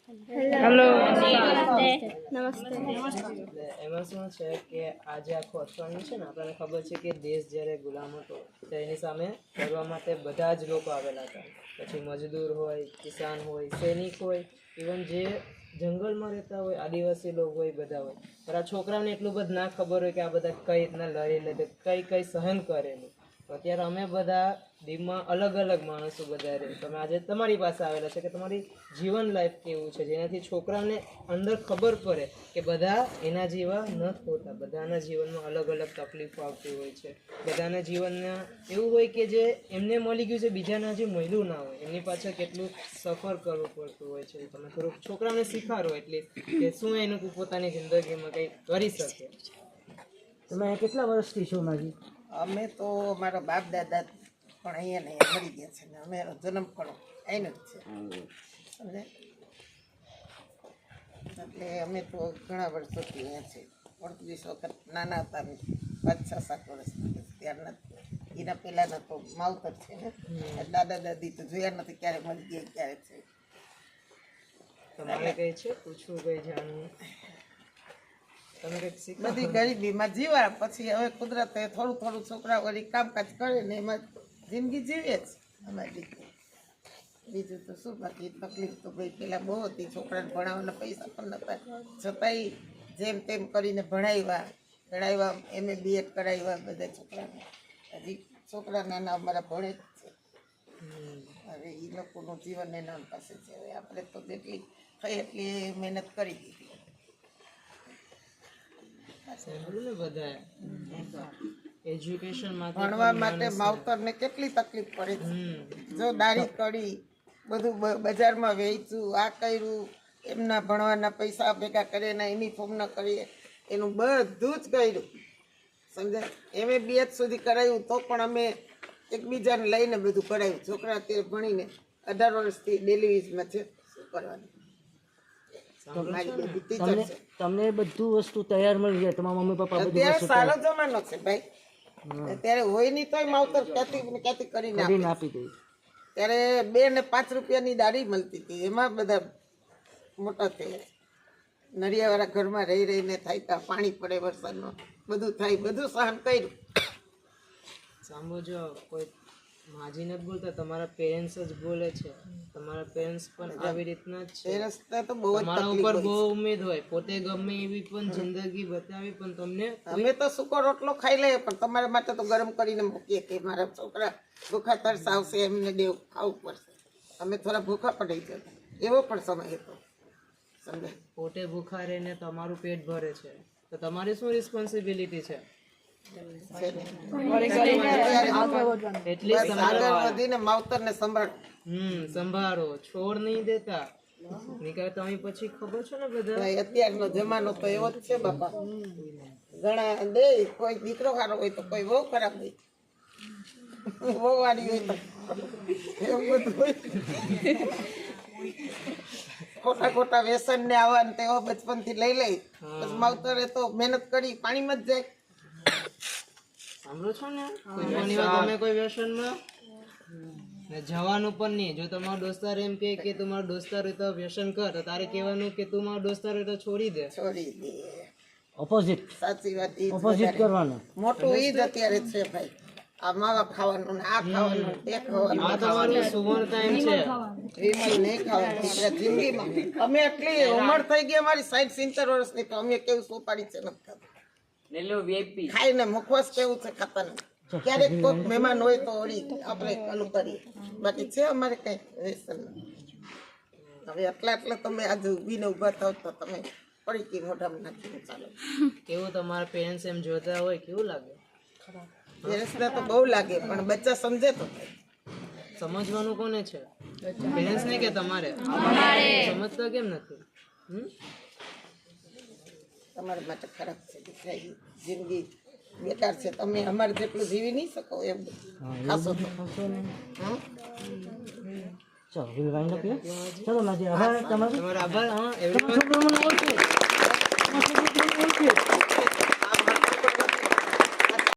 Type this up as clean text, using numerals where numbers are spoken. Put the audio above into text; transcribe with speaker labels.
Speaker 1: Hello
Speaker 2: નમસ્તે.
Speaker 3: એમાં શું છે કે આજે આખું અઠવાડિયું છે ને આપણને ખબર છે કે દેશ જ્યારે ગુલામ હતો તો એની સામે લડવા માટે બધા જ લોકો આવેલા હતા. પછી મજદૂર હોય, કિસાન હોય, સૈનિક હોય, ઇવન જે જંગલમાં રહેતા હોય, આદિવાસી લોકો હોય, બધા હોય. પણ આ છોકરાઓને એટલું બધું ના ખબર હોય કે આ બધા કઈ રીતના લડી લે, કઈ સહન કરેલું. તો અત્યારે અમે બધા દીપમાં અલગ અલગ માણસો બધા રહે. તમે આજે તમારી પાસે આવેલા છે કે તમારી જીવન લાઈફ કેવું છે, જેનાથી છોકરાને અંદર ખબર પડે કે બધા એના જેવા નથી હોતા. બધાના જીવનમાં અલગ અલગ તકલીફો આવતી હોય છે. બધાના જીવનમાં એવું હોય કે જે એમને મળી ગયું છે બીજાના જે મળ્યું ના હોય, એમની પાછળ કેટલું સફર કરવું પડતું હોય છે. તમે થોડુંક છોકરાને શીખાડો એટલી કે શું એનું પોતાની જિંદગીમાં કંઈ કરી શકે.
Speaker 4: તમે કેટલા વર્ષથી છો માજી?
Speaker 5: અમે તો મારા બાપ દાદા પણ અહીંયા ને અહીંયા મરી ગયા છે ને અમે જન્મ પણ અહીંનો જ છે સમજે. એટલે અમે તો ઘણા વર્ષોથી અહીંયા છે. 38 વખત નાના હતા અમે, 5-6-7 વર્ષના ત્યારના. એના પહેલાંના તો માવતર છે ને, દાદા દાદી તો જોયા નથી ક્યારે મરી ગયા ક્યારે છે.
Speaker 3: તમારે કઈ છે પૂછવું, કઈ જાણવું? તમે કંઈક શીખો.
Speaker 5: બધી ગરીબીમાં જીવા પછી હવે કુદરતે થોડું થોડું છોકરા વળી કામકાજ કરે ને એમાં જિંદગી જીવે જ અમારી રીતે. બીજું તો શું, બાકી તકલીફ તો ભાઈ પહેલાં બહુ હતી. છોકરાને ભણાવવાના પૈસા પણ નહોતા, છતાંય જેમ તેમ કરીને ભણાવ્યા એમએ બીએડ કરાવ્યા બધા છોકરાને. હજી છોકરા નાના અમારા ભણે જ છે. હવે એ લોકોનું જીવન એના પાસે છે. હવે આપણે તો જેટલી થઈ એટલી મહેનત કરી દીધી. ભણવા માટે માવતરને કેટલી તકલીફ પડે છે. જો દાઢી કરી બધું બજારમાં વેચવું, આ કર્યું, એમના ભણવાના પૈસા ભેગા કરીએ ને યુનિફોર્મ ન કરીએ, એનું બધું જ કર્યું સમજાય. એમે બીએડ સુધી કરાવ્યું તો પણ અમે એકબીજાને લઈને બધું કરાવ્યું. છોકરા અત્યારે ભણીને 18 વર્ષથી ડેલીવીઝમાં છે. શું કરવાનું?
Speaker 4: તમને બધું વસ્તુ તૈયાર મળી જાય, તમારા મમ્મી પપ્પા બધું
Speaker 5: અત્યારે સારો જમાનો છે ભાઈ. અત્યારે હોય નહીં તોય માવતર ક્યાંથી કરીને
Speaker 4: આપી દે.
Speaker 5: ત્યારે 2 ને 5 રૂપિયાની દાઢી મળતી હતી, એમાં બધા મોટા થયા. નળિયાવાળા ઘરમાં રહી રહીને થાય, પાણી પડે વરસાદમાં, બધું થાય, બધું સહન કર્યું.
Speaker 3: સાંભળજો, કોઈ માજી નથી બોલતા, તમારા પેરેન્ટ્સ જ બોલે છે. તમારા પેરેન્ટ્સ પણ આવી રીતના જ છે.
Speaker 5: રસ્તા તો બહુ જ
Speaker 3: તમારા ઉપર બહુ ઉમેદ હોય, પોતે ગમે એવી પણ જિંદગી બતાવી પણ તમને
Speaker 5: અમે તો સૂકો રોટલો ખાઈ લઈએ, પણ તમારા માટે તો ગરમ કરીને મૂકીએ કે મારા છોકરા ભૂખા તરસ આવશે, એમને દેવ ખાવું પડશે. અમે થોડા ભૂખા પડી જતા, એવો પણ સમય હતો સમજાય.
Speaker 3: પોતે ભૂખા રહીને તમારું પેટ ભરે છે તો તમારી શું રિસ્પોન્સિબિલિટી છે? એટલે
Speaker 5: વધીને માવતરને
Speaker 3: સંભાળો, છોડ નહીં દેતા. નીકળે તમે પછી ખબર છે ને બધા.
Speaker 5: અત્યારનો જમાનો તો એવો જ છે બાપા. ઘણા દે, કોઈ દીકરો સારો હોય તો કોઈ બહુ ખરાબ હોય, બહુ વાળી હોય તો એવું બધું હોય. ખોટા વ્યસન ને આવા ને તેવા બચપનથી લઈ લઈ પછી માવતરે તો મહેનત કરી પાણીમાં જ જાય.
Speaker 3: સાંભળો છો ને, કોઈ વાત તમે કોઈ વ્યસનમાં જવાનું પણ નહીં. જો તમારો દોસ્તાર એમ કે તમારો દોસ્તાર હોય તો વ્યસન કર, તો તારે કહેવાનું કે તું મારો દોસ્તાર હોય તો છોડી દે.
Speaker 4: ઓપોઝિટ.
Speaker 5: સાચી વાત.
Speaker 4: ઓપોઝિટ કરવાનું
Speaker 5: મોટું એ જ અત્યારે છે ભાઈ. આ માવા ખાવાનું ને આ ખાવાનું તે ખાવાનું.
Speaker 3: આ તમારું સુવર્ણ ટાઈમ છે.
Speaker 5: વિમલ નહીં ખાવાનું જિંદગીમાં. અમે એટલી ઉંમર થઈ ગઈ અમારી 60-70 વર્ષની, તો અમે કેવું સોપાડી છે નથી ખાતા. ખાઈને મુખવાસ કેવું છે ખાતા નહીં. ક્યારેક કોઈક મહેમાન હોય તો ઓળી આપણે ચાલુ કરીએ, બાકી છે અમારે કઈ વ્યસન નથી. હવે એટલા તમે આજે ઊભીને ઊભા થાવ તો તમે પડી ગઈ મોઢામાં નાખીને ચાલો.
Speaker 3: કેવું તમારા પેરેન્ટ્સ એમ જોતા હોય કેવું લાગે?
Speaker 5: પેરેન્ટ્સને તો બહુ લાગે, પણ બચ્ચા સમજે તો
Speaker 3: સમજવાનું કોને છે? પેરેન્ટ્સ ને કે તમારે? સમજતા કેમ નથી?
Speaker 5: તમારા માટે ખરાબ છે દીકરા, જિંદગી બેકાર છે. તમે અમારે જેટલું જીવી નહીં શકો એમ ખાશો તો.
Speaker 4: ચાલો વાઈન્ડ અપ. ચલો માજી, આભાર તમારો.
Speaker 3: તમારો આભાર. હા,
Speaker 4: છોકરો મને ઓળખે.